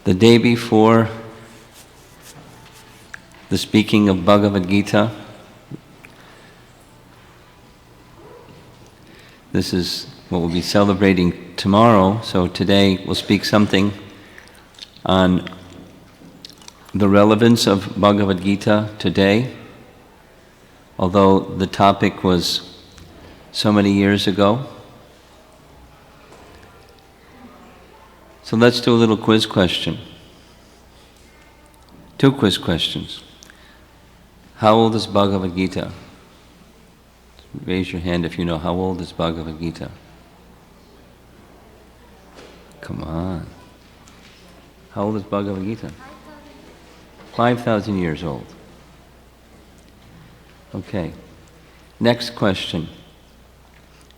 The day before the speaking of Bhagavad Gita, this is what we'll be celebrating tomorrow. So today we'll speak something on the relevance of Bhagavad Gita today, although the topic was so many years ago. So let's do a little quiz question. 2 quiz questions. How old is Bhagavad Gita? Raise your hand if you know how old is Bhagavad Gita. Come on. How old is Bhagavad Gita? 5,000 years old. Okay. Next question.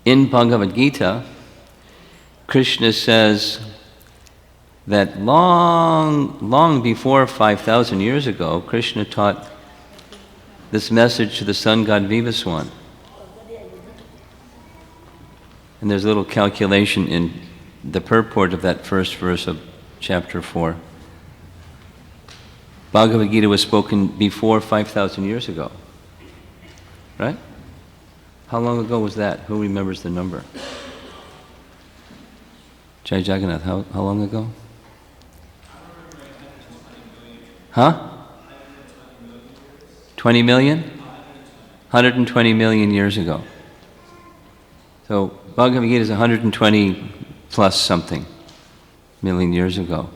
In Bhagavad Gita, Krishna says that long before 5,000 years ago, Krishna taught this message to the sun god Vivaswan. And there's a little calculation in the purport of that first verse of chapter 4. Bhagavad Gita was spoken before 5,000 years ago. Right? How long ago was that? Who remembers the number? Jai Jagannath, how long ago? Huh? 20 million? 120 million years ago. So Bhagavad Gita is 120 plus something million years ago.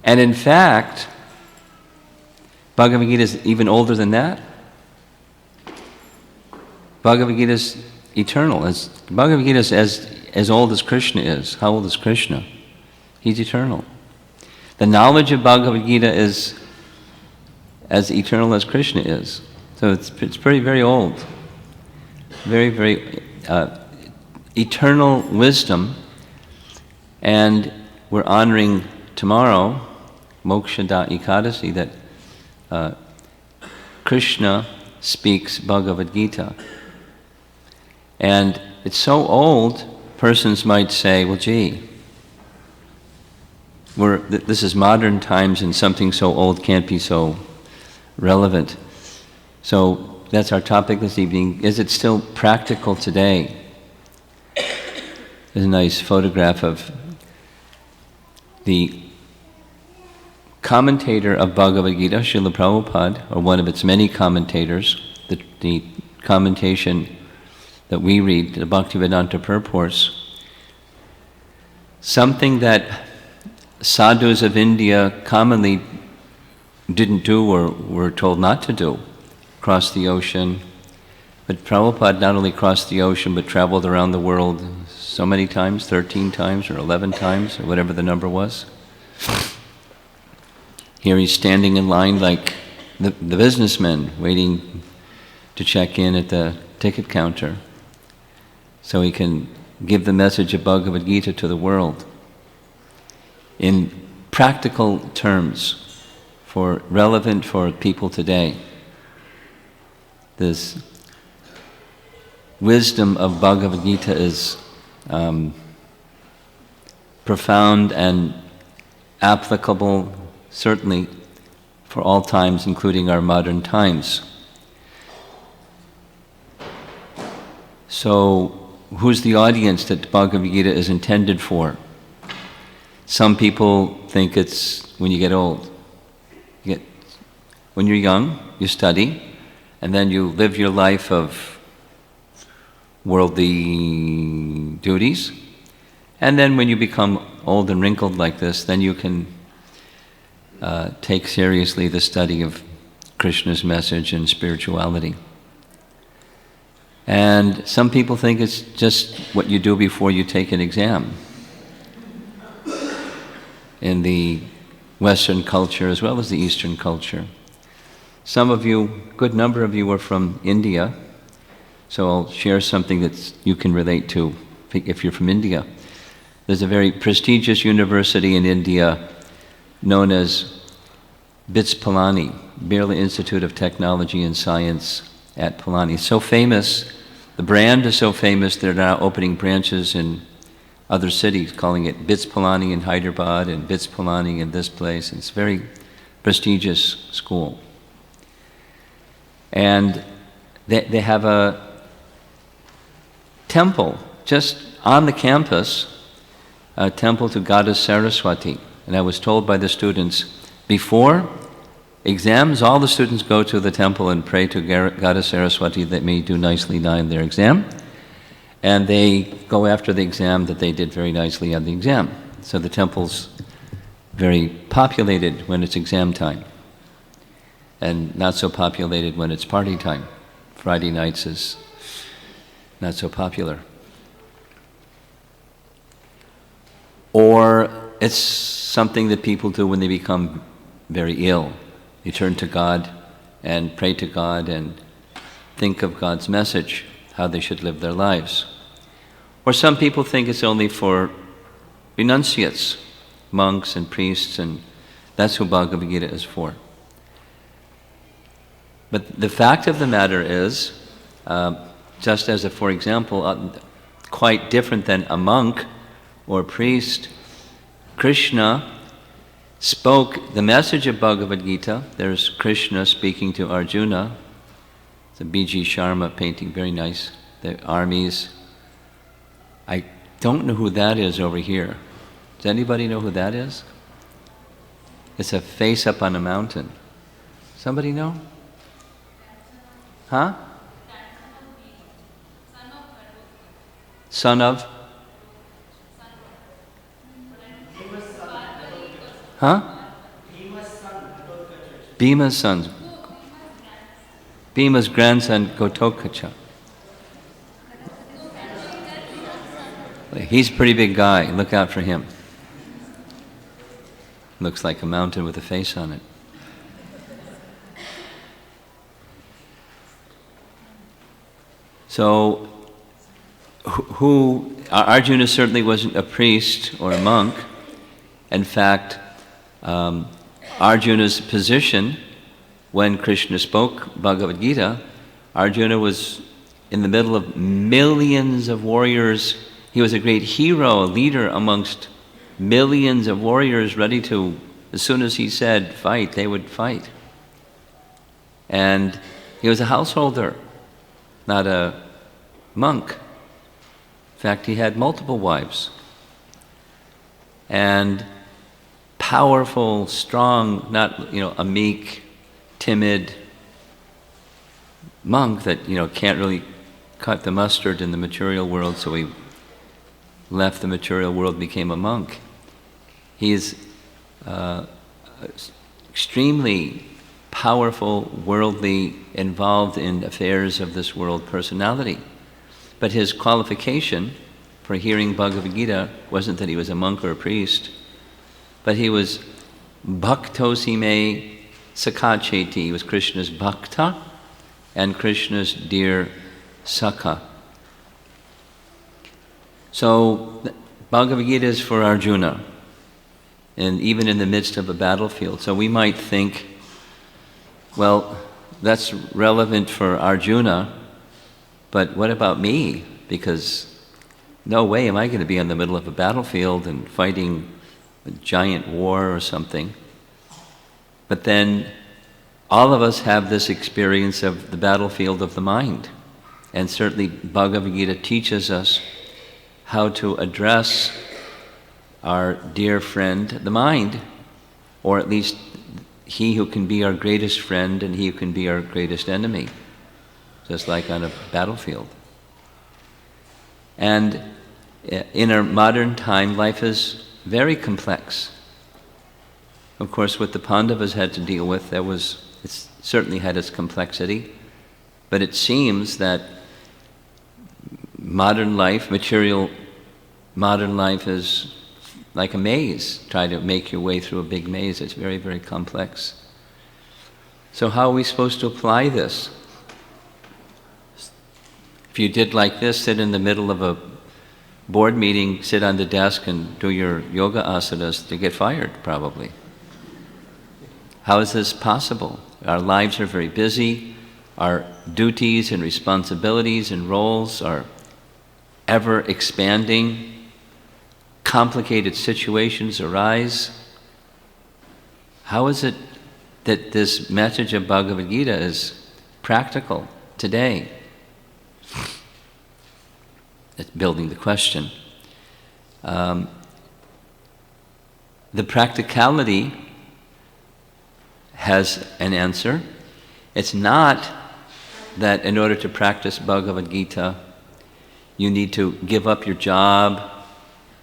And in fact, Bhagavad Gita is even older than that. Bhagavad Gita is eternal. Bhagavad Gita is as old as Krishna is. How old is Krishna? He's eternal. The knowledge of Bhagavad Gita is as eternal as Krishna is. So it's very old. Very eternal wisdom. And we're honoring tomorrow, Mokshada Ekadasi, that Krishna speaks Bhagavad Gita. And it's so old, persons might say, well, gee, this is modern times and something so old can't be so relevant. So that's our topic this evening. Is it still practical today? There's a nice photograph of the commentator of Bhagavad Gita, Srila Prabhupada, or one of its many commentators, the commentation that we read, the Bhaktivedanta purports, something that sadhus of India commonly didn't do or were told not to do, cross the ocean. But Prabhupada not only crossed the ocean but traveled around the world so many times, 13 times or 11 times, or whatever the number was. Here he's standing in line like the businessmen waiting to check in at the ticket counter so he can give the message of Bhagavad Gita to the world in practical terms, relevant for people today. This wisdom of Bhagavad Gita is profound and applicable, certainly for all times, including our modern times. So, who's the audience that Bhagavad Gita is intended for? Some people think it's when you get old. When you're young, you study, and then you live your life of worldly duties. And then when you become old and wrinkled like this, then you can take seriously the study of Krishna's message and spirituality. And some people think it's just what you do before you take an exam. In the Western culture as well as the Eastern culture. Some of you, good number of you, are from India, so I'll share something that you can relate to if you're from India. There's a very prestigious university in India known as BITS Pilani, Birla Institute of Technology and Science at Pilani. It's so famous, the brand is so famous, they're now opening branches in other cities, calling it Bits Pilani in Hyderabad and Bits Pilani in this place. It's a very prestigious school. And they have a temple just on the campus, a temple to Goddess Saraswati. And I was told by the students, before exams, all the students go to the temple and pray to Goddess Saraswati that may do nicely in their exam. And they go after the exam that they did very nicely on the exam. So the temple's very populated when it's exam time, and not so populated when it's party time. Friday nights is not so popular. Or it's something that people do when they become very ill. They turn to God and pray to God and think of God's message, how they should live their lives. Or some people think it's only for renunciates, monks and priests, and that's who Bhagavad Gita is for. But the fact of the matter is, just as a, for example, quite different than a monk or a priest, Krishna spoke the message of Bhagavad Gita. There's Krishna speaking to Arjuna. It's a B.G. Sharma painting, very nice. The armies. I don't know who that is over here. Does anybody know who that is? It's a face up on a mountain. Somebody know? Huh? Son of? Huh? Bhima's son. Bhima's grandson, Gototkacha. He's a pretty big guy. Look out for him. Looks like a mountain with a face on it. So, Arjuna certainly wasn't a priest or a monk. In fact, Arjuna's position, when Krishna spoke Bhagavad Gita, Arjuna was in the middle of millions of warriors. He was a great hero, a leader amongst millions of warriors ready to, as soon as he said fight, they would fight. And he was a householder, not a monk. In fact, he had multiple wives. And powerful, strong, not, a meek, timid monk that, can't really cut the mustard in the material world, so he left the material world, became a monk. He is extremely powerful, worldly, involved in affairs of this world personality. But his qualification for hearing Bhagavad Gita wasn't that he was a monk or a priest, but he was Bhaktosime Sakacheti. He was Krishna's Bhakta and Krishna's dear Sakha. So Bhagavad Gita is for Arjuna, and even in the midst of a battlefield. So we might think, well, that's relevant for Arjuna, but what about me? Because no way am I going to be in the middle of a battlefield and fighting a giant war or something. But then all of us have this experience of the battlefield of the mind. And certainly Bhagavad Gita teaches us how to address our dear friend, the mind, or at least he who can be our greatest friend and he who can be our greatest enemy, just like on a battlefield. And in our modern time, life is very complex. Of course, what the Pandavas had to deal with, it certainly had its complexity, but it seems that modern life, material modern life is like a maze. Try to make your way through a big maze. It's very, very complex. So how are we supposed to apply this? If you did like this, sit in the middle of a board meeting, sit on the desk and do your yoga asanas, you get fired probably. How is this possible? Our lives are very busy. Our duties and responsibilities and roles are ever expanding. complicated situations arise, how is it that this message of Bhagavad Gita is practical today? That's building the question. The practicality has an answer. It's not that in order to practice Bhagavad Gita, you need to give up your job,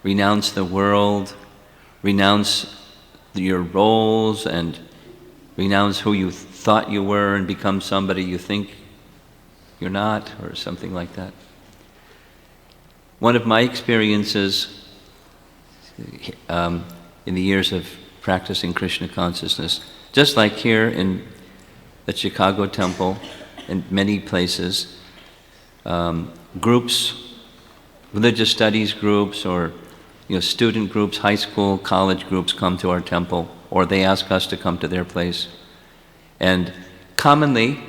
renounce the world, renounce your roles, and renounce who you thought you were and become somebody you think you're not, or something like that. One of my experiences in the years of practicing Krishna consciousness, just like here in the Chicago temple and many places, groups, religious studies groups, or student groups, high school, college groups come to our temple, or they ask us to come to their place. And commonly,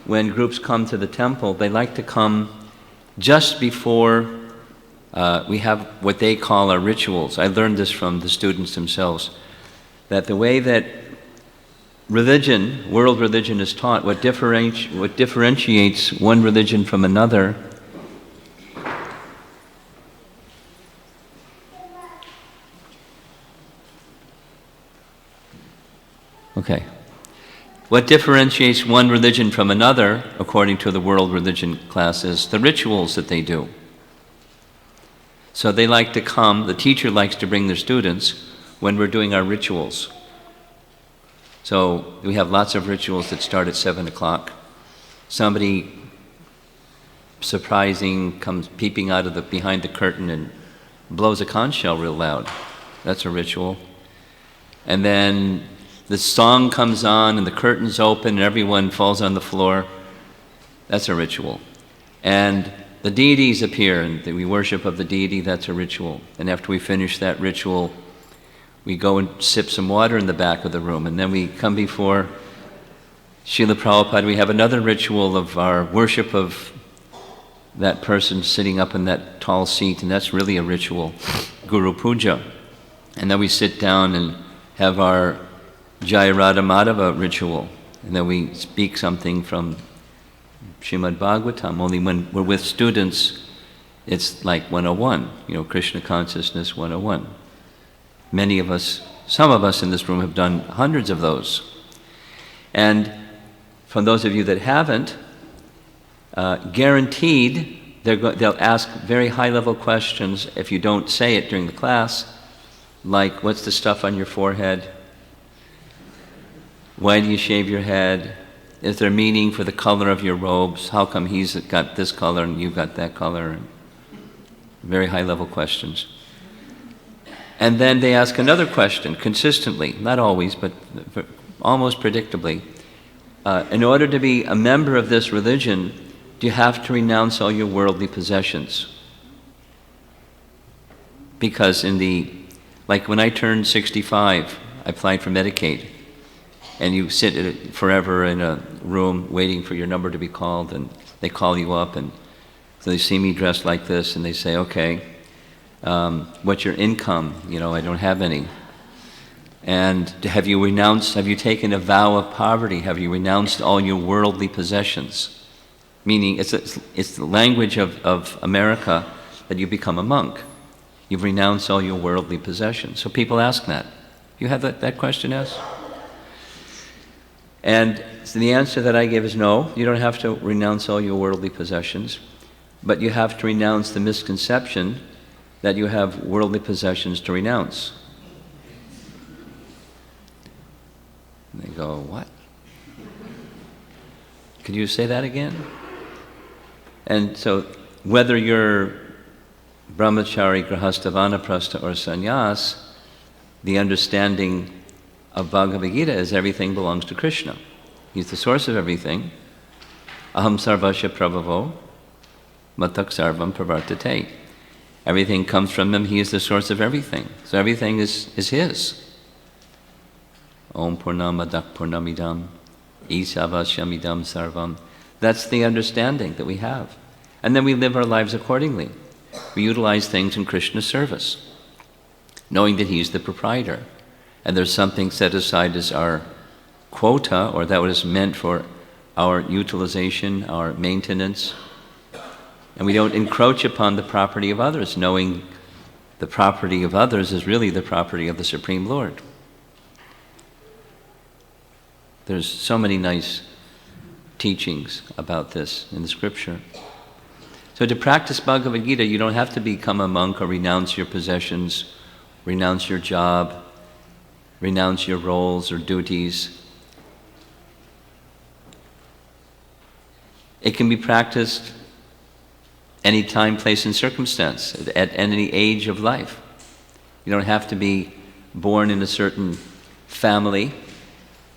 when groups come to the temple, they like to come just before we have what they call our rituals. I learned this from the students themselves, that the way that religion, world religion is taught, what differentiates one religion from another What differentiates one religion from another, according to the world religion class, is the rituals that they do. So they like to come, the teacher likes to bring their students when we're doing our rituals. So we have lots of rituals that start at 7 o'clock. Somebody surprising comes peeping out of behind the curtain and blows a conch shell real loud. That's a ritual. And then the song comes on and the curtains open and everyone falls on the floor. That's a ritual. And the deities appear and we worship of the deity. That's a ritual. And after we finish that ritual, we go and sip some water in the back of the room. And then we come before Srila Prabhupada. We have another ritual of our worship of that person sitting up in that tall seat, and that's really a ritual, Guru Puja. And then we sit down and have our Jai Radha Madhava ritual, and then we speak something from Srimad Bhagavatam. Only when we're with students, it's like 101, Krishna Consciousness 101. Many of us, some of us in this room have done hundreds of those. And from those of you that haven't, guaranteed they'll ask very high-level questions if you don't say it during the class, like, what's the stuff on your forehead? Why do you shave your head? Is there meaning for the color of your robes? How come he's got this color and you've got that color? And very high-level questions. And then they ask another question consistently, not always, but almost predictably. In order to be a member of this religion, do you have to renounce all your worldly possessions? Because like when I turned 65, I applied for Medicaid. And you sit forever in a room waiting for your number to be called, and they call you up, and so they see me dressed like this, and they say, okay, what's your income? I don't have any. And have you taken a vow of poverty? Have you renounced all your worldly possessions? Meaning, it's the language of America that you become a monk. You've renounced all your worldly possessions. So people ask that. You have that question asked? And so the answer that I give is no, you don't have to renounce all your worldly possessions, but you have to renounce the misconception that you have worldly possessions to renounce. And they go, what? Could you say that again? And so whether you're brahmachari, grahastha, vanaprastha, or sannyas, the understanding of Bhagavad Gita is everything belongs to Krishna. He's the source of everything. Aham sarvasya prabhavo matak sarvam pravartate. Everything comes from him. He is the source of everything. So everything is his. Om purnamadak purnamidam isavasyamidam sarvam. That's the understanding that we have. And then we live our lives accordingly. We utilize things in Krishna's service. knowing that he's the proprietor. And there's something set aside as our quota, or that was meant for our utilization, our maintenance. And we don't encroach upon the property of others, knowing the property of others is really the property of the Supreme Lord. There's so many nice teachings about this in the scripture. So to practice Bhagavad Gita, you don't have to become a monk or renounce your possessions, renounce your job, renounce your roles or duties. It can be practiced any time, place, and circumstance, at any age of life. You don't have to be born in a certain family,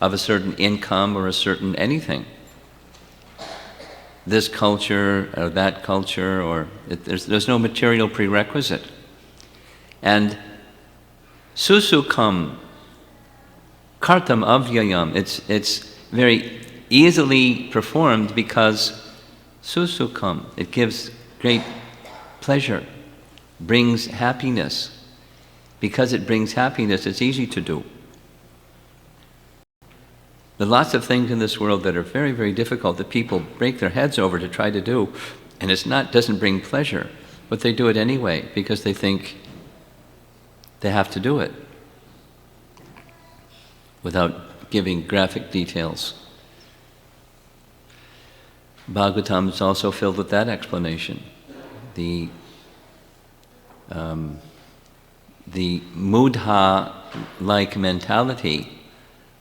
of a certain income, or a certain anything. This culture or that culture, or there's no material prerequisite. And susukam kartam avyayam, it's very easily performed because susukam, it gives great pleasure, brings happiness. Because it brings happiness, it's easy to do. There are lots of things in this world that are very, very difficult that people break their heads over to try to do, and doesn't bring pleasure, but they do it anyway because they think they have to do it, without giving graphic details. Bhagavatam is also filled with that explanation. The mudha-like mentality,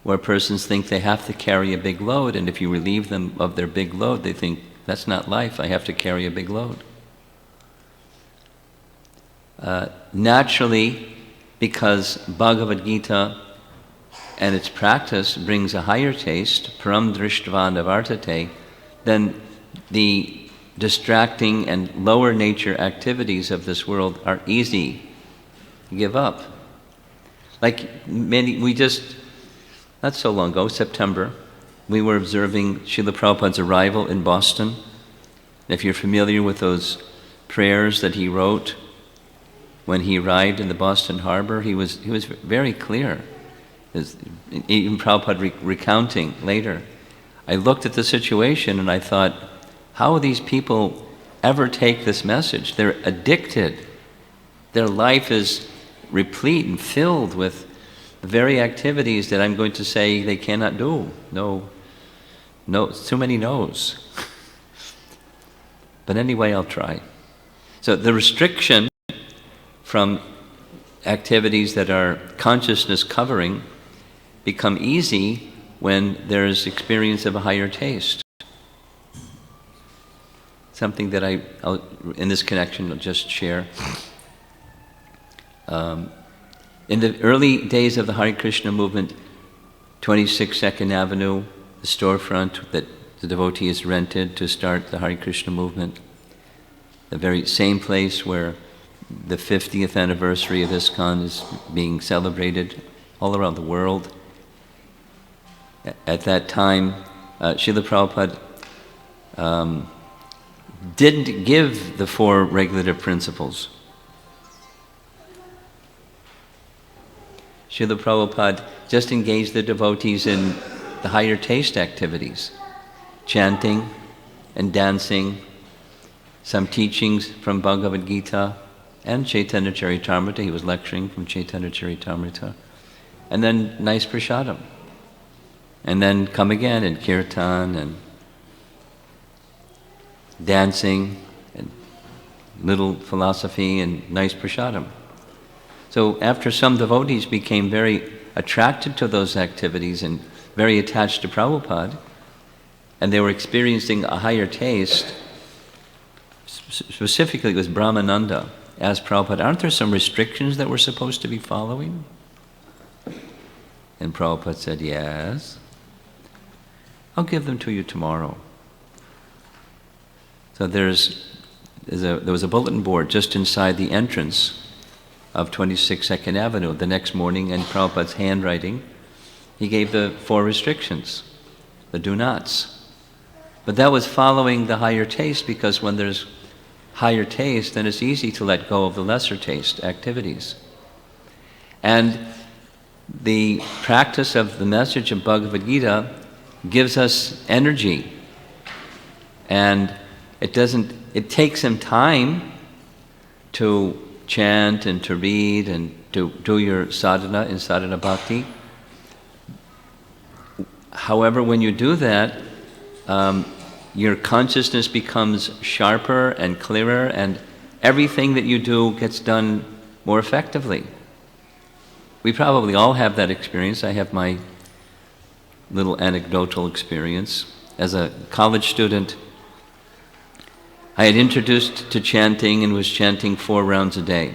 where persons think they have to carry a big load, and if you relieve them of their big load, they think, that's not life, I have to carry a big load. Naturally, because Bhagavad Gita and its practice brings a higher taste, param drishtva navartate, then the distracting and lower nature activities of this world are easy to give up. Like not so long ago, September, we were observing Srila Prabhupada's arrival in Boston. And if you're familiar with those prayers that he wrote when he arrived in the Boston harbor, he was very clear. Even Prabhupada recounting later. I looked at the situation and I thought, how will these people ever take this message? They're addicted. Their life is replete and filled with the very activities that I'm going to say they cannot do. No, too many no's. But anyway, I'll try. So the restriction from activities that are consciousness covering become easy when there's experience of a higher taste. Something that I'll in this connection, I'll just share. In the early days of the Hare Krishna movement, 26 2nd Avenue, the storefront that the devotees rented to start the Hare Krishna movement, the very same place where the 50th anniversary of ISKCON is being celebrated all around the world. At that time, Srila Prabhupada didn't give the 4 regulative principles. Srila Prabhupada just engaged the devotees in the higher taste activities, chanting and dancing, some teachings from Bhagavad Gita and Chaitanya Charitamrita. He was lecturing from Chaitanya Charitamrita. And then nice prasadam. And then come again in kirtan and dancing and little philosophy and nice prasadam. So after some devotees became very attracted to those activities and very attached to Prabhupada, and they were experiencing a higher taste, specifically with Brahmananda, asked Prabhupada, aren't there some restrictions that we're supposed to be following? And Prabhupada said, yes. I'll give them to you tomorrow. So there was a bulletin board just inside the entrance of 26 2nd Avenue the next morning, in Prabhupada's handwriting. He gave the 4 restrictions, the do nots. But that was following the higher taste, because when there's higher taste, then it's easy to let go of the lesser taste activities. And the practice of the message of Bhagavad Gita gives us energy. And it takes some time to chant and to read and to do your sadhana in sadhana bhakti. However, when you do that, your consciousness becomes sharper and clearer, and everything that you do gets done more effectively. We probably all have that experience. I have my little anecdotal experience. As a college student, I had introduced to chanting and was chanting 4 rounds a day.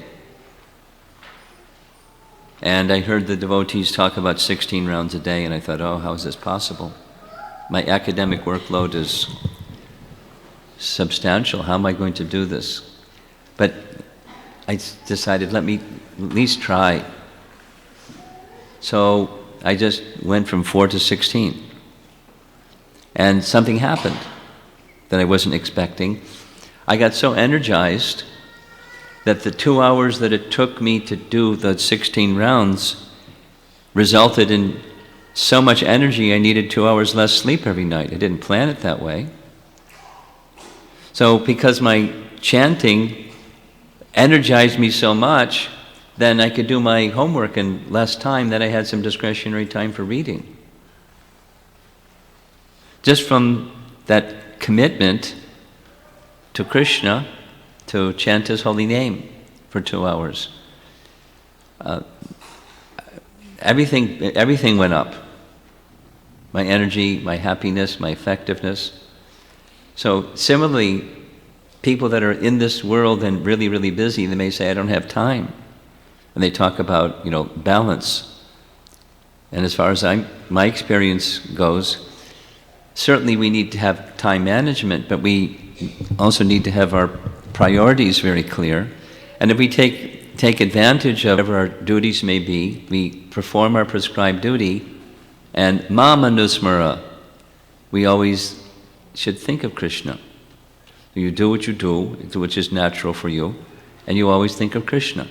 And I heard the devotees talk about 16 rounds a day, and I thought, oh, how is this possible? My academic workload is substantial. How am I going to do this? But I decided, let me at least try. So I just went from 4 to 16. And something happened that I wasn't expecting. I got so energized that the 2 hours that it took me to do the 16 rounds resulted in so much energy I needed 2 hours less sleep every night. I didn't plan it that way. So because my chanting energized me so much, then I could do my homework in less time, then I had some discretionary time for reading. Just from that commitment to Krishna, to chant His holy name for 2 hours. Everything went up. My energy, my happiness, my effectiveness. So similarly, people that are in this world and really, really busy, they may say, I don't have time. And they talk about, balance. And as far as my experience goes, certainly we need to have time management, but we also need to have our priorities very clear. And if we take advantage of whatever our duties may be, we perform our prescribed duty, and mam anusmara, we always should think of Krishna. You do what you do, which is natural for you, and you always think of Krishna.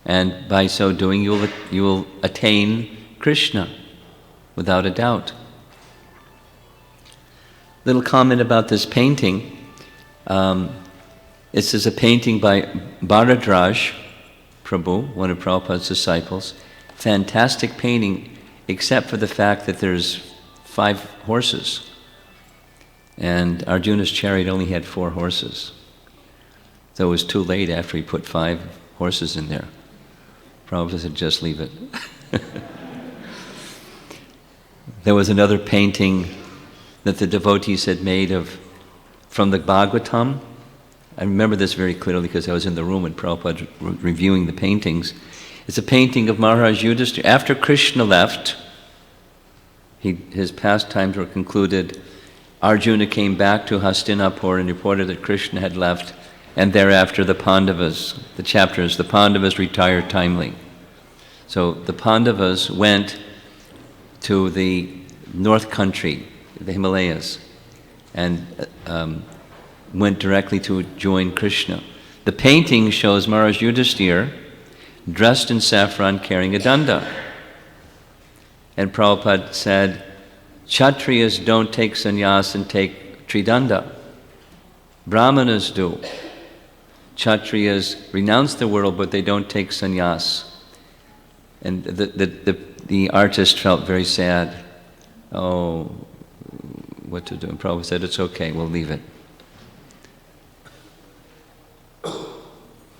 And by so doing, you will attain Krishna, without a doubt. Little comment about this painting. This is a painting by Bharadraj Prabhu, one of Prabhupada's disciples. Fantastic painting, except for the fact that there's 5 horses. And Arjuna's chariot only had 4 horses. So it was too late after he put 5 horses in there. Prabhupada said, just leave it. There was another painting that the devotees had made from the Bhagavatam. I remember this very clearly because I was in the room when Prabhupada was reviewing the paintings. It's a painting of Maharaj Yudhishthira. After Krishna left, his pastimes were concluded. Arjuna came back to Hastinapur and reported that Krishna had left, and thereafter the Pandavas, the chapters, the Pandavas retired timely. So the Pandavas went to the north country, the Himalayas, and went directly to join Krishna. The painting shows Maharaj Yudhishthira dressed in saffron carrying a danda. And Prabhupada said, Kshatriyas don't take sannyas and take tridanda. Brahmanas do. Kshatriyas renounce the world, but they don't take sannyas. And the artist felt very sad. Oh, what to do? And Prabhupada said, it's okay, we'll leave it.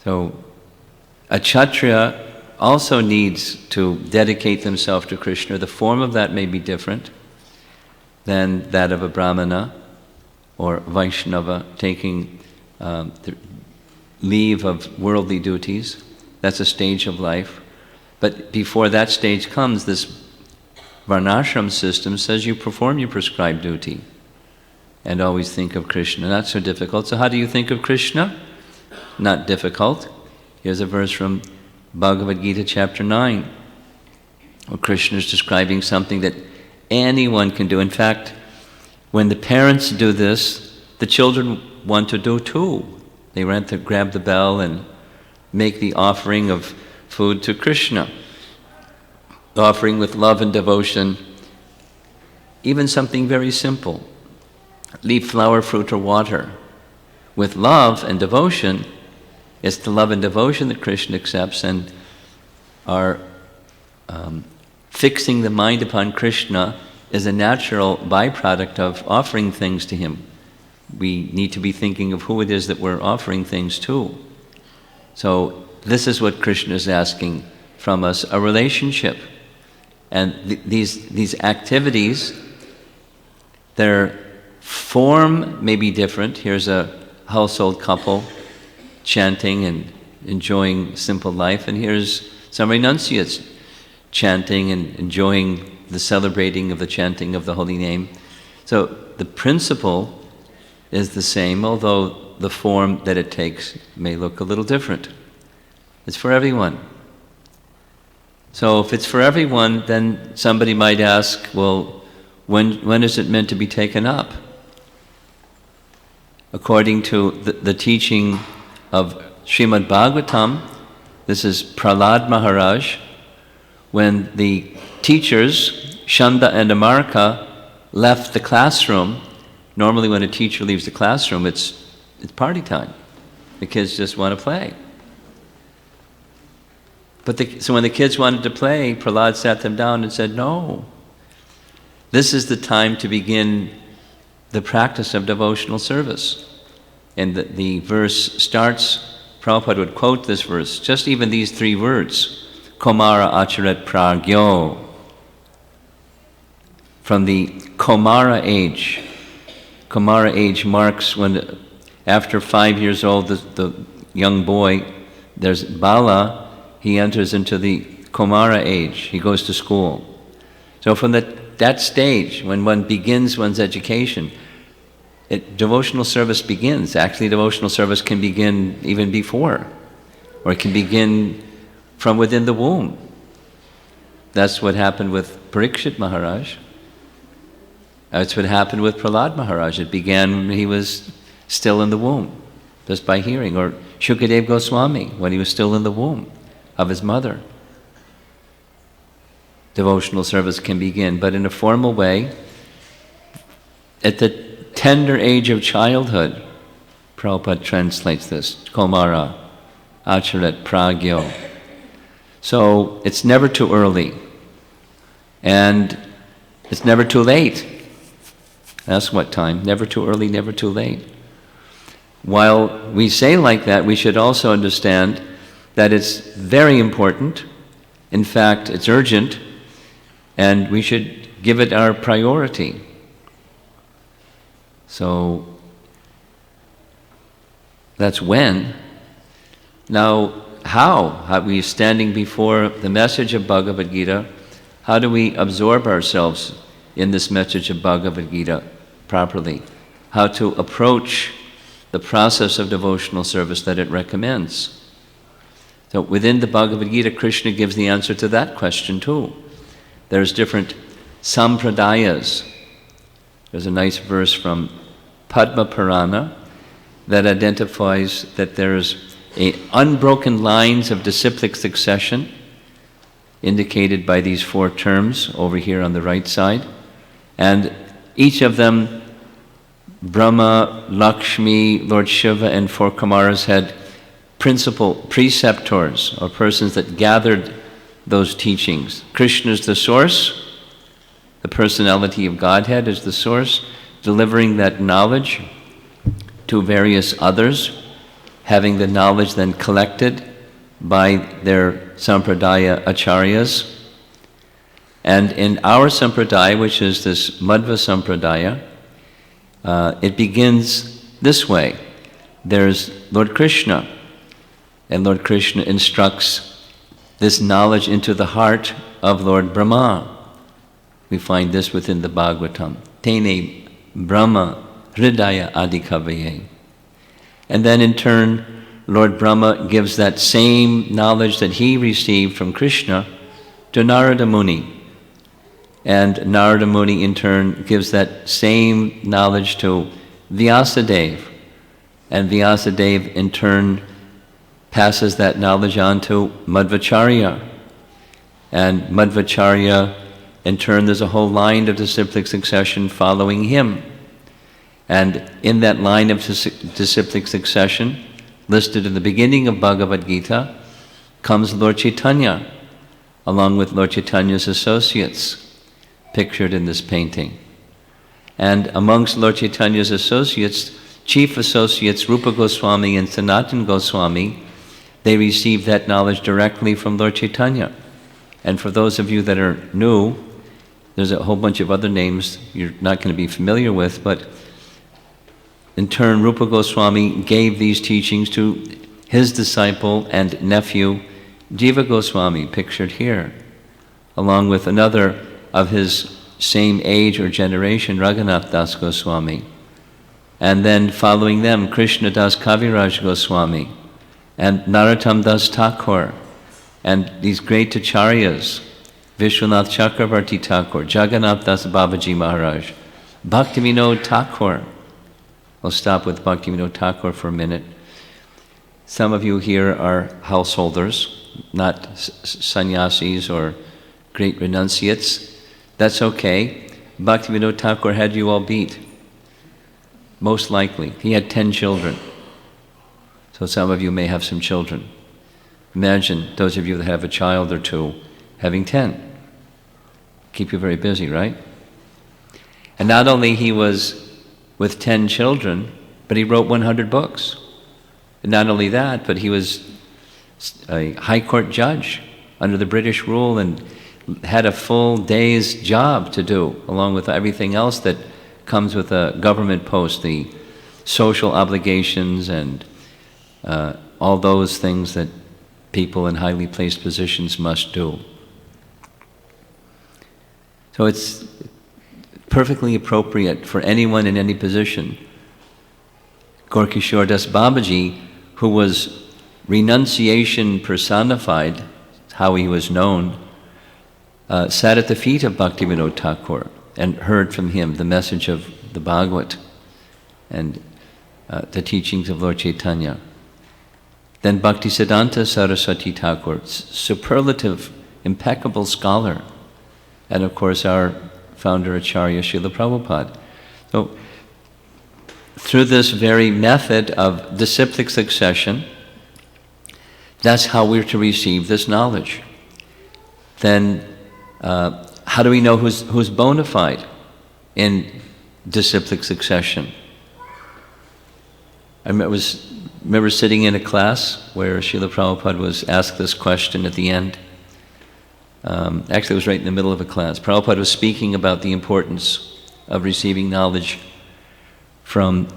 So, a Kshatriya also needs to dedicate themselves to Krishna. The form of that may be different than that of a Brahmana or Vaishnava taking leave of worldly duties. That's a stage of life. But before that stage comes, this Varnashram system says you perform your prescribed duty and always think of Krishna. Not so difficult. So how do you think of Krishna? Not difficult. Here's a verse from Bhagavad Gita chapter 9, where Krishna is describing something that anyone can do. In fact, when the parents do this, the children want to do too. They run to grab the bell and make the offering of food to Krishna, offering with love and devotion, even something very simple, leaf, flower, fruit, or water. With love and devotion, it's the love and devotion that Krishna accepts, and our fixing the mind upon Krishna is a natural byproduct of offering things to him. We need to be thinking of who it is that we're offering things to. So this is what Krishna is asking from us, a relationship. And these activities, their form may be different. Here's a household couple chanting and enjoying simple life, and here's some renunciates chanting and enjoying the celebrating of the chanting of the holy name. So the principle is the same, although the form that it takes may look a little different. It's for everyone. So if it's for everyone, then somebody might ask, well, when is it meant to be taken up? According to the teaching of Srimad Bhagavatam, this is Prahlad Maharaj, when the teachers, Shanda and Amarka, left the classroom. Normally when a teacher leaves the classroom, it's party time. The kids just want to play. So when the kids wanted to play, Prahlad sat them down and said, no, this is the time to begin the practice of devotional service. And the verse starts, Prabhupada would quote this verse, just even these three words, Komara Acharet Pragyo. From the Komara age. Komara age marks when, after 5 years old, the young boy, there's Bala, he enters into the Komara age. He goes to school. So from that stage, when one begins one's education, devotional service begins. Actually, devotional service can begin even before, or it can begin from within the womb. That's what happened with Parikshit Maharaj. That's what happened with Prahlad Maharaj. It began when he was still in the womb, just by hearing. Or Shukadev Goswami, when he was still in the womb of his mother. Devotional service can begin, but in a formal way, at the tender age of childhood, Prabhupada translates this, Komara Acharet Pragyo. So it's never too early, and it's never too late. That's what time, never too early, never too late. While we say like that, we should also understand that it's very important. In fact, it's urgent, and we should give it our priority. So that's when. Now, how are we standing before the message of Bhagavad Gita? How do we absorb ourselves in this message of Bhagavad Gita properly? How to approach the process of devotional service that it recommends? So within the Bhagavad Gita, Krishna gives the answer to that question too. There's different sampradayas. There's a nice verse from Padma Purana that identifies that there's unbroken lines of disciplic succession indicated by these 4 terms over here on the right side. And each of them, Brahma, Lakshmi, Lord Shiva, and 4 Kumaras had principal preceptors, or persons that gathered those teachings. Krishna is the source, the personality of Godhead is the source, delivering that knowledge to various others, having the knowledge then collected by their sampradaya acharyas. And in our sampradaya, which is this Madhva sampradaya, it begins this way. There's Lord Krishna, and Lord Krishna instructs this knowledge into the heart of Lord Brahma. We find this within the Bhagavatam. Tene Brahma Hridaya Adikavaye. And then in turn, Lord Brahma gives that same knowledge that he received from Krishna to Narada Muni. And Narada Muni in turn gives that same knowledge to Vyasadeva. And Vyasadeva in turn passes that knowledge on to Madhvacharya. And Madhvacharya, in turn, there's a whole line of disciplic succession following him. And in that line of disciplic succession, listed in the beginning of Bhagavad Gita, comes Lord Chaitanya, along with Lord Chaitanya's associates, pictured in this painting. And amongst Lord Chaitanya's associates, chief associates Rupa Goswami and Sanatana Goswami, they received that knowledge directly from Lord Chaitanya. And for those of you that are new, there's a whole bunch of other names you're not going to be familiar with, but in turn, Rupa Goswami gave these teachings to his disciple and nephew, Jiva Goswami, pictured here, along with another of his same age or generation, Raghunath Das Goswami. And then following them, Krishna Das Kaviraj Goswami and Narottam Das Thakur, and these great acharyas, Vishwanath Chakravarti Thakur, Jagannath Das Babaji Maharaj, Bhaktivinoda Thakur. I'll stop with Bhaktivinoda Thakur for a minute. Some of you here are householders, not sannyasis or great renunciates. That's okay. Bhaktivinoda Thakur had you all beat. Most likely. He had 10 children. So some of you may have some children. Imagine those of you that have a child or two having 10. Keep you very busy, right? And not only he was with 10 children, but he wrote 100 books. And not only that, but he was a high court judge under the British rule and had a full day's job to do, along with everything else that comes with a government post, the social obligations and all those things that people in highly placed positions must do. So it's perfectly appropriate for anyone in any position. Gorkishore Das Babaji, who was renunciation personified, how he was known, sat at the feet of Bhaktivinoda Thakur and heard from him the message of the Bhagavad and the teachings of Lord Chaitanya. Then Bhaktisiddhanta Saraswati Thakur, superlative, impeccable scholar, and of course our founder Acharya Srila Prabhupada. So through this very method of disciplic succession, that's how we're to receive this knowledge. Then how do we know who's bona fide in disciplic succession? I remember sitting in a class where Srila Prabhupada was asked this question at the end. Actually, it was right in the middle of a class. Prabhupada was speaking about the importance of receiving knowledge from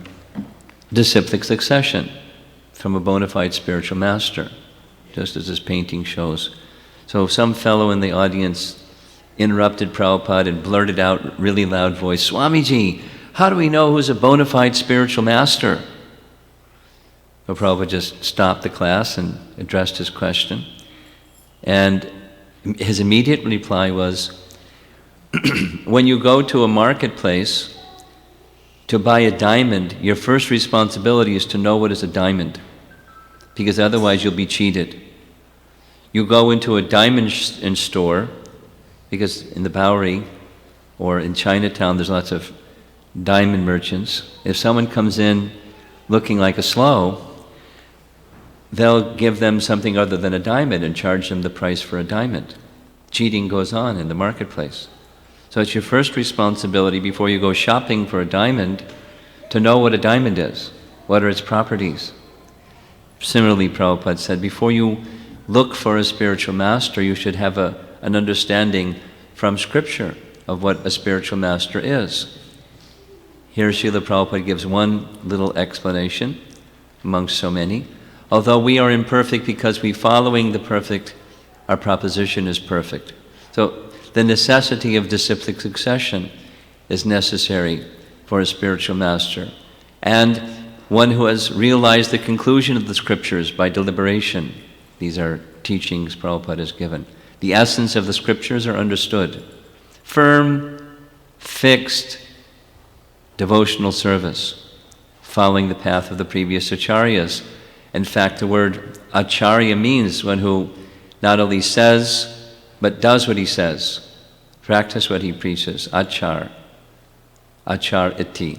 disciplic succession, from a bona fide spiritual master, just as this painting shows. So some fellow in the audience interrupted Prabhupada and blurted out really loud voice, "Swamiji, how do we know who's a bona fide spiritual master?" So Prabhupada just stopped the class and addressed his question. And his immediate reply was, when you go to a marketplace to buy a diamond, your first responsibility is to know what is a diamond, because otherwise you'll be cheated. You go into a diamond store, because in the Bowery or in Chinatown there's lots of diamond merchants. If someone comes in looking like a slough, they'll give them something other than a diamond and charge them the price for a diamond. Cheating goes on in the marketplace. So it's your first responsibility before you go shopping for a diamond to know what a diamond is, what are its properties. Similarly, Prabhupada said, before you look for a spiritual master, you should have an understanding from Scripture of what a spiritual master is. Here Srila Prabhupada gives one little explanation amongst so many. Although we are imperfect because we following the perfect, our proposition is perfect. So the necessity of disciplic succession is necessary for a spiritual master. And one who has realized the conclusion of the Scriptures by deliberation. These are teachings Prabhupada has given. The essence of the Scriptures are understood. Firm, fixed, devotional service, following the path of the previous acharyas, In fact, the word acharya means one who not only says, but does what he says, practice what he preaches, achar iti,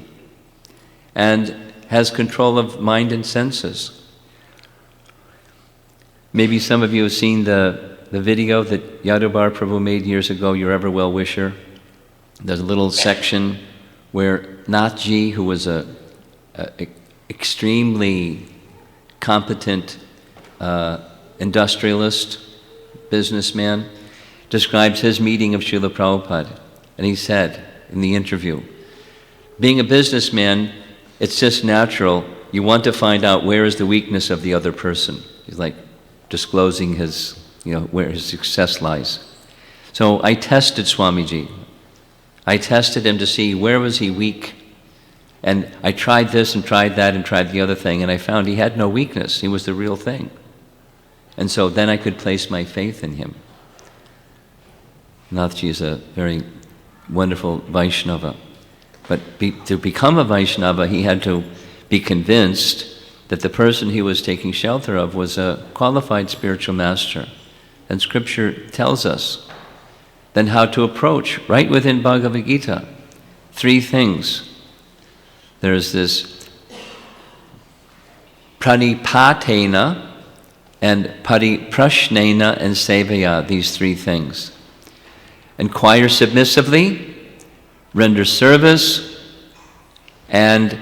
and has control of mind and senses. Maybe some of you have seen the video that Yadubar Prabhu made years ago, Your Ever Well Wisher. There's a little section where Nathji, who was a extremely competent industrialist, businessman, describes his meeting of Srila Prabhupada. And he said in the interview, being a businessman, it's just natural. You want to find out where is the weakness of the other person. He's like disclosing his, where his success lies. So I tested Swamiji. I tested him to see where was he weak. And I tried this and tried that and tried the other thing, and I found he had no weakness. He was the real thing. And so then I could place my faith in him. Nathji is a very wonderful Vaishnava. But to become a Vaishnava, he had to be convinced that the person he was taking shelter of was a qualified spiritual master. And Scripture tells us then how to approach, right within Bhagavad Gita, 3 things. There's this pranipatena and pariprashnena and sevaya, these 3 things. Inquire submissively, render service, and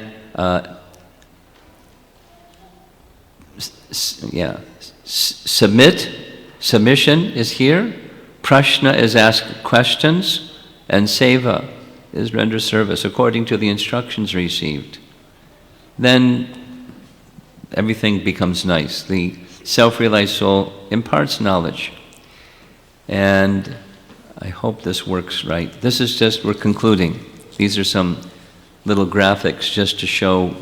submit. Submission is here. Prashna is ask questions, and seva is render service according to the instructions received. Then everything becomes nice. The self-realized soul imparts knowledge. And I hope this works right. This is just, we're concluding. These are some little graphics just to show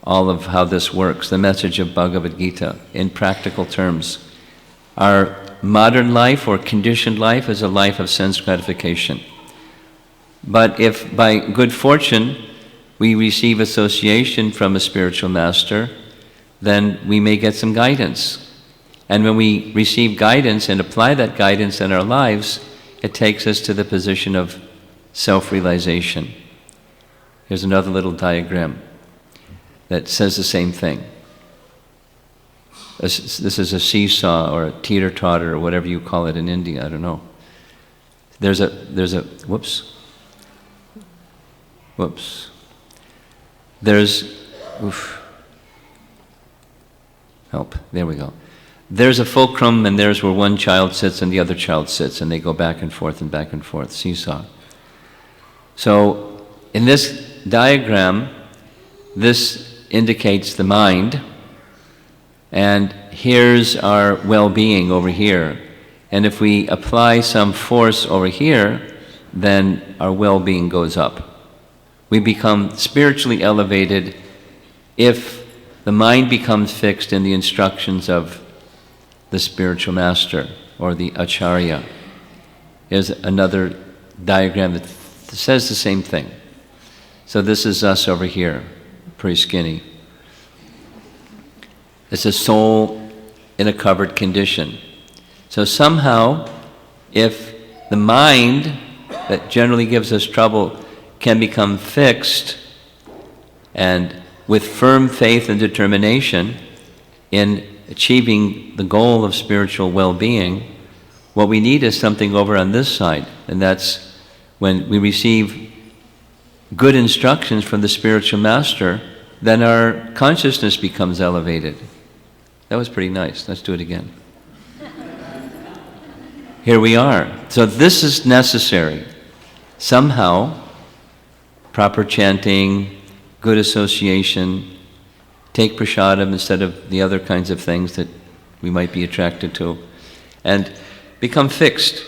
all of how this works, the message of Bhagavad Gita in practical terms. Our modern life or conditioned life is a life of sense gratification. But if by good fortune we receive association from a spiritual master, then we may get some guidance. And when we receive guidance and apply that guidance in our lives, it takes us to the position of self-realization. Here's another little diagram that says the same thing. This is a seesaw or a teeter-totter or whatever you call it in India, I don't know. There's a, whoops. Help, there we go. There's a fulcrum, and there's where one child sits and the other child sits, and they go back and forth, seesaw. So in this diagram, this indicates the mind, and here's our well-being over here. And if we apply some force over here, then our well-being goes up. We become spiritually elevated if the mind becomes fixed in the instructions of the spiritual master or the acharya. Here's another diagram that says the same thing. So this is us over here, pretty skinny. It's a soul in a covered condition. So somehow, if the mind that generally gives us trouble can become fixed, and with firm faith and determination in achieving the goal of spiritual well-being, what we need is something over on this side, and that's when we receive good instructions from the spiritual master, then our consciousness becomes elevated. That was pretty nice. Let's do it again. Here we are. So this is necessary. Somehow, proper chanting, good association, take prasadam instead of the other kinds of things that we might be attracted to, and become fixed.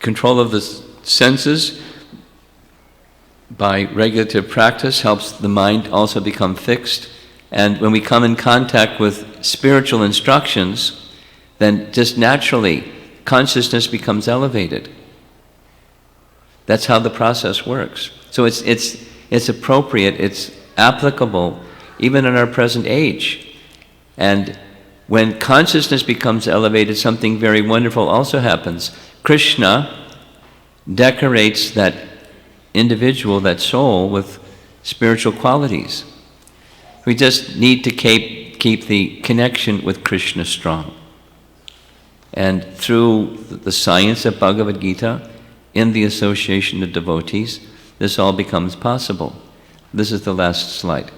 Control of the senses by regulative practice helps the mind also become fixed. And when we come in contact with spiritual instructions, then just naturally consciousness becomes elevated. That's how the process works. So it's appropriate, it's applicable even in our present age. And when consciousness becomes elevated, something very wonderful also happens. Krishna decorates that individual, that soul, with spiritual qualities. We just need to keep the connection with Krishna strong. And through the science of Bhagavad Gita, in the association of devotees, this all becomes possible. This is the last slide.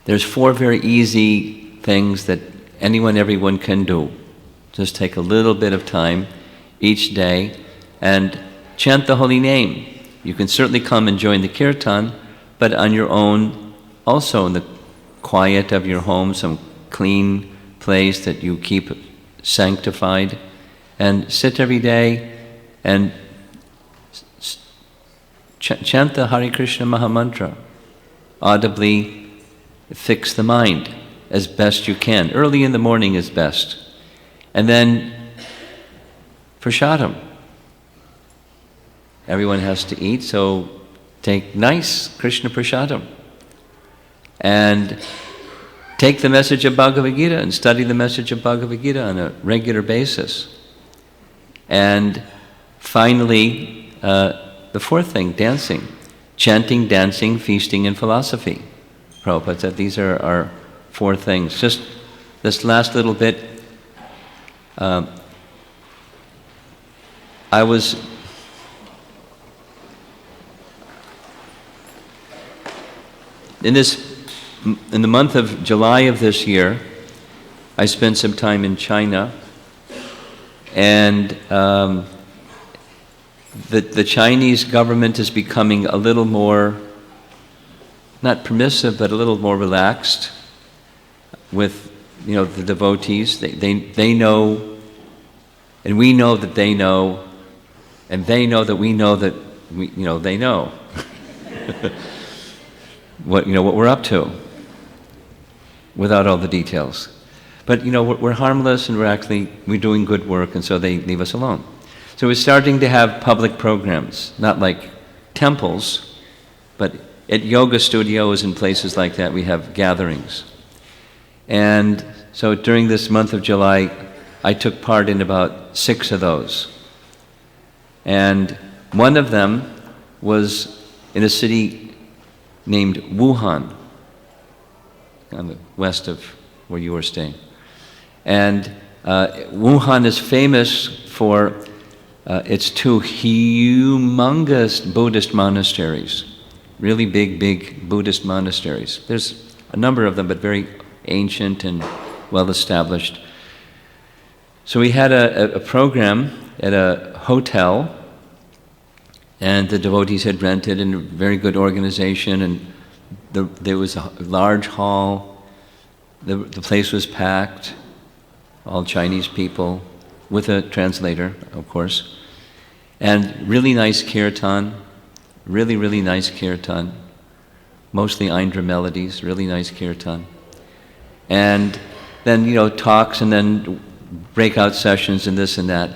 There's 4 very easy things that everyone can do. Just take a little bit of time each day and chant the holy name. You can certainly come and join the kirtan, but on your own, also in the quiet of your home, some clean place that you keep sanctified, and sit every day and chant the Hare Krishna Mahamantra. Audibly fix the mind as best you can. Early in the morning is best. And then prasadam. Everyone has to eat, so take nice Krishna prasadam. And take the message of Bhagavad Gita and study the message of Bhagavad Gita on a regular basis. And finally, the 4th thing, dancing. Chanting, dancing, feasting, and philosophy. Prabhupada said these are our 4 things. Just this last little bit, I was in the month of July of this year, I spent some time in China, and the Chinese government is becoming a little more, not permissive, but a little more relaxed with, the devotees. They know, and we know that they know, and they know that we know that they know what we're up to, without all the details. But we're harmless, and we're doing good work, and so they leave us alone. So we're starting to have public programs, not like temples, but at yoga studios and places like that we have gatherings. And so during this month of July, I took part in about 6 of those. And one of them was in a city named Wuhan, on the west of where you were staying. And Wuhan is famous for its 2 humongous Buddhist monasteries, really big Buddhist monasteries. There's a number of them, but very ancient and well-established. So we had a program at a hotel, and the devotees had rented, in a very good organization, and there was a large hall. The place was packed, all Chinese people, with a translator, of course. And really nice kirtan, really nice kirtan. Mostly Indra melodies, really nice kirtan. And then, talks, and then breakout sessions and this and that.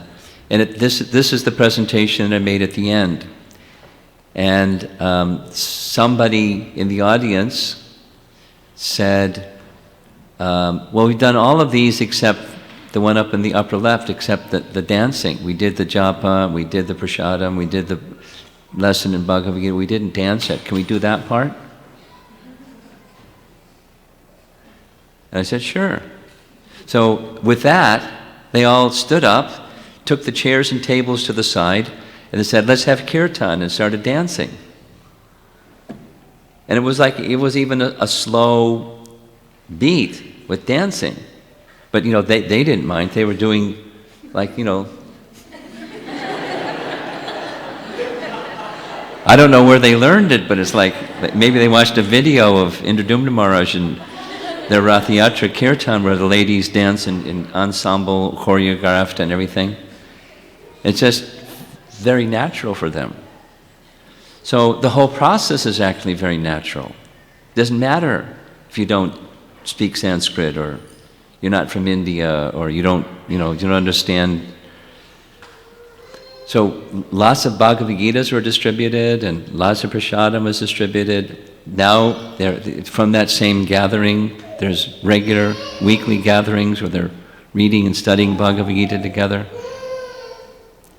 And this is the presentation I made at the end. And somebody in the audience said, well, we've done all of these except the one up in the upper left, except the dancing. We did the japa, we did the prasadam, we did the lesson in Bhagavad Gita. We didn't dance it. Can we do that part? And I said, sure. So with that, they all stood up, took the chairs and tables to the side, and they said, let's have kirtan, and started dancing. And it was even a slow beat with dancing. But, they didn't mind. They were doing, I don't know where they learned it, but it's like, maybe they watched a video of Indradumna Maharaj and their Rath Yatra Kirtan, where the ladies dance in ensemble, choreographed and everything. It's just very natural for them. So the whole process is actually very natural. It doesn't matter if you don't speak Sanskrit, or you're not from India, or you don't understand. So lots of Bhagavad Gitas were distributed, and lots of prasadam was distributed. Now, from that same gathering, there's regular weekly gatherings where they're reading and studying Bhagavad Gita together.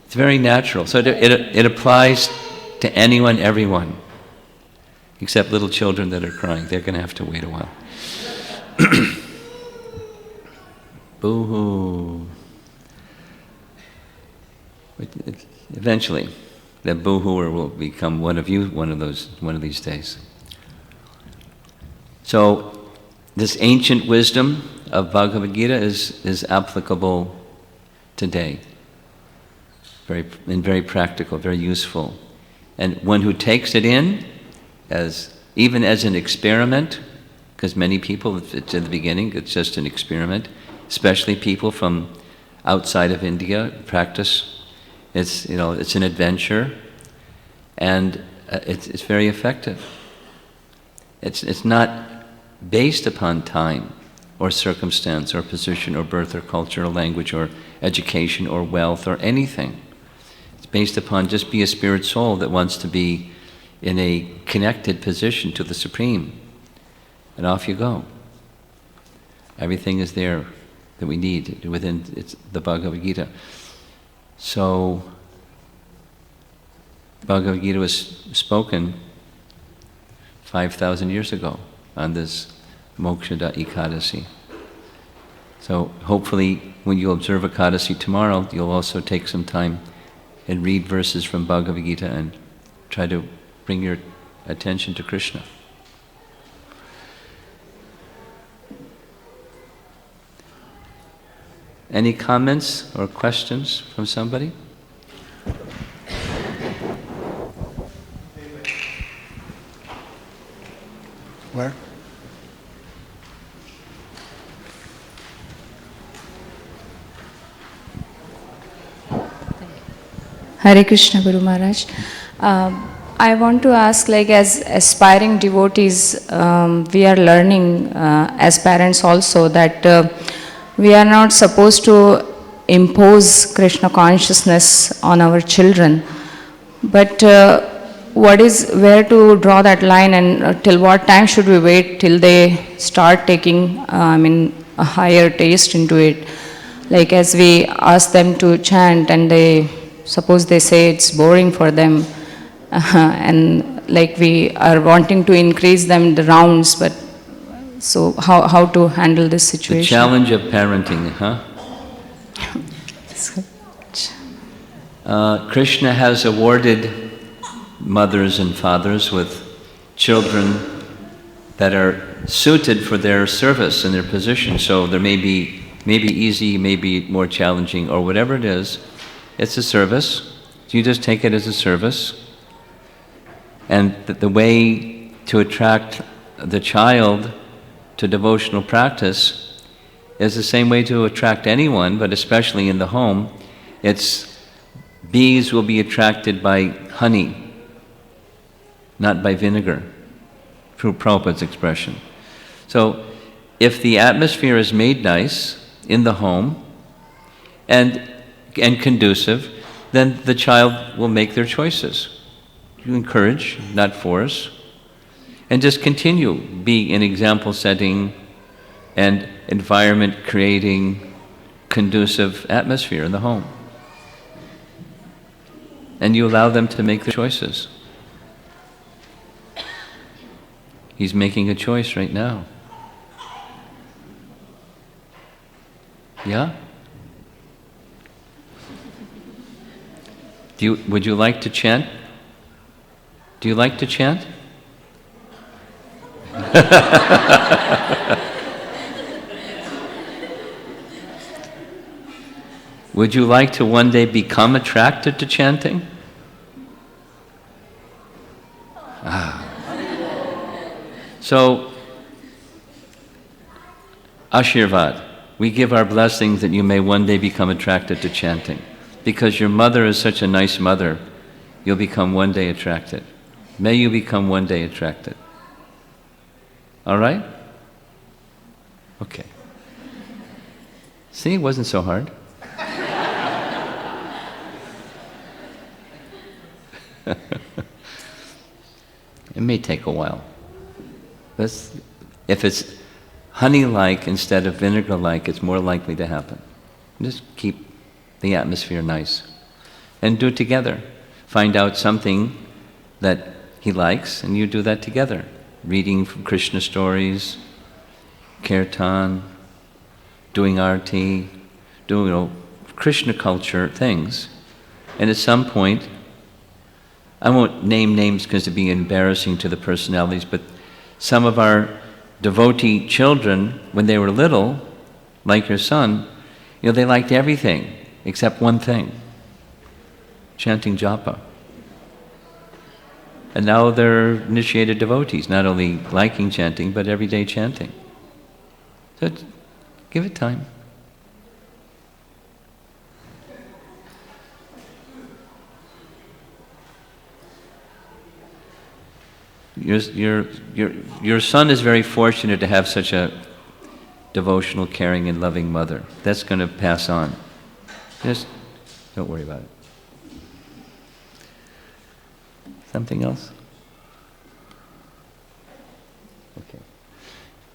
It's very natural. So it applies to anyone, everyone, except little children that are crying. They're going to have to wait a while. Boo-hoo. Eventually, that boo-hooer will become one of you one of these days. So, this ancient wisdom of Bhagavad Gita is applicable today. Very practical, very useful. And one who takes it in, even as an experiment, because many people, it's in the beginning, it's just an experiment, especially people from outside of India practice. It's an adventure, and it's very effective. It's not based upon time or circumstance or position or birth or culture or language or education or wealth or anything. It's based upon just be a spirit soul that wants to be in a connected position to the Supreme. And off you go. Everything is there that we need within the Bhagavad Gita. So, Bhagavad Gita was spoken 5,000 years ago on this Mokshada Ekadasi. So hopefully when you observe Ekadasi tomorrow, you'll also take some time and read verses from Bhagavad Gita and try to bring your attention to Krishna. Any comments or questions from somebody? Where? Hare Krishna, Guru Maharaj. I want to ask, like, as aspiring devotees, we are learning as parents also that we are not supposed to impose Krishna consciousness on our children. But where to draw that line, and till what time should we wait till they start taking, a higher taste into it? Like, as we ask them to chant and suppose they say it's boring for them, and like we are wanting to increase them the rounds, but so how to handle this situation? The challenge of parenting, huh? Krishna has awarded mothers and fathers with children that are suited for their service and their position. So there may be easy, maybe more challenging, or whatever it is. It's a service. You just take it as a service. And the way to attract the child to devotional practice is the same way to attract anyone, but especially in the home. It's bees will be attracted by honey, not by vinegar, through Prabhupada's expression. So if the atmosphere is made nice in the home and conducive, then the child will make their choices. You encourage, not force, and just continue being an example setting and environment creating conducive atmosphere in the home. And you allow them to make their choices. He's making a choice right now. Yeah? Would you like to chant? Do you like to chant? Would you like to one day become attracted to chanting? So, Ashirvad, we give our blessings that you may one day become attracted to chanting. Because your mother is such a nice mother, you'll become one day attracted. May you become one day attracted. All right? Okay. See, it wasn't so hard. It may take a while. If it's honey-like instead of vinegar-like, it's more likely to happen. Just keep the atmosphere nice. And do it together. Find out something that he likes, and you do that together. Reading from Krishna stories, kirtan, doing arti, doing Krishna culture things. And at some point, I won't name names because it'd be embarrassing to the personalities, but some of our devotee children, when they were little, like your son, they liked everything except one thing, chanting japa. And now they're initiated devotees, not only liking chanting, but everyday chanting. So give it time. Your son is very fortunate to have such a devotional, caring, and loving mother. That's going to pass on. Just don't worry about it. Something else? Okay.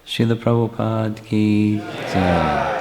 Srila Prabhupada ki jai.